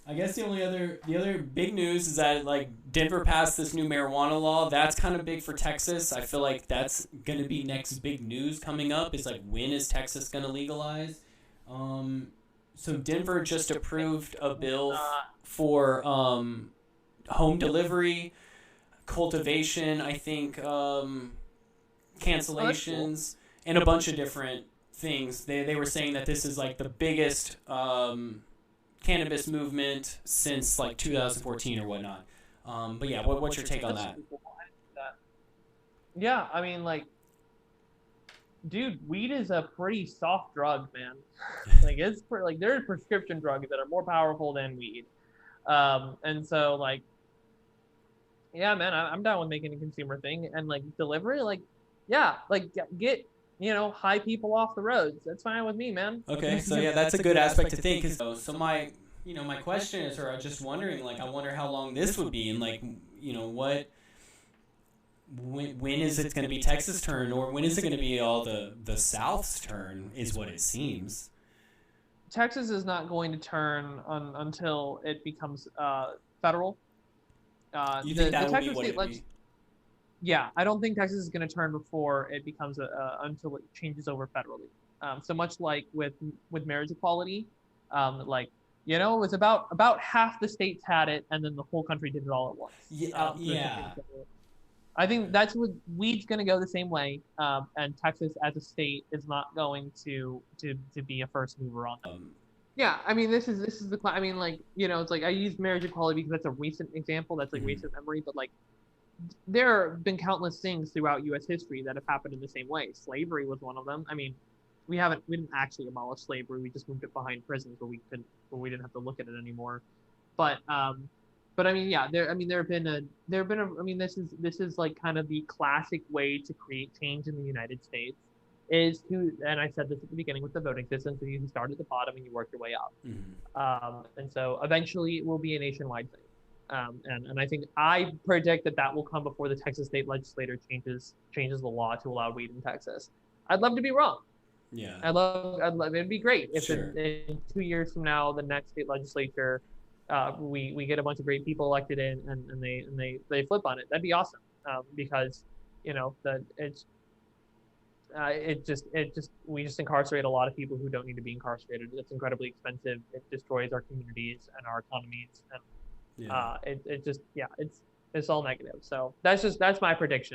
I guess the other big news is that like Denver passed this new marijuana law. That's kind of big for Texas. I feel like that's gonna be next big news coming up. Is like when is Texas gonna legalize? Um, so Denver just approved a bill for home delivery, cultivation. I think Oh, that's cool. cancellations and a bunch of different things. They were saying that this is like the biggest cannabis movement since like 2014 or whatnot. But yeah, what's your take on That's that? super cool. I didn't see that. Yeah, I mean, like, dude, weed is a pretty soft drug, man. Like, it's pretty, like there are prescription drugs that are more powerful than weed. And so like, yeah, man, I'm down with making a consumer thing and like delivery, like, yeah, like get high people off the roads. That's fine with me, man. Okay, so yeah, that's a good aspect to think. So my my question is, or I'm just wondering, like, I wonder how long this would be, and like, what when is it going to be Texas' turn, or when is it going to be all the South's turn? Is what it seems. Texas is not going to turn on until it becomes federal. You think The that will be Texas what state it be? yeah, I don't think Texas is going to turn before it becomes until it changes over federally. So much like with marriage equality, like it was about half the states had it, and then the whole country did it all at once. Yeah, So it took yeah. I think that's what weed's going to go the same way, and Texas as a state is not going to be a first mover on that. Yeah, I mean this is I mean like it's like I use marriage equality because that's a recent example, that's like Mhm. recent memory, but like there have been countless things throughout U.S. history that have happened in the same way. Slavery was one of them. I mean, we didn't actually abolish slavery. We just moved it behind prisons where we didn't have to look at it anymore. But I mean, yeah, there have been a I mean, this is like kind of the classic way to create change in the United States is to, and I said this at the beginning with the voting system, so you start at the bottom and you work your way up. Mhm. And so eventually it will be a nationwide thing. And I think I predict that that will come before the Texas state legislature changes the law to allow weed in Texas. I'd love to be wrong. Yeah. I'd love it'd be great if Sure. in 2 years from now the next state legislature we get a bunch of great people elected in and they flip on it. That'd be awesome because the it just we just incarcerate a lot of people who don't need to be incarcerated. It's incredibly expensive. It destroys our communities and our economies, and Yeah. it just yeah, it's all negative. So that's my prediction.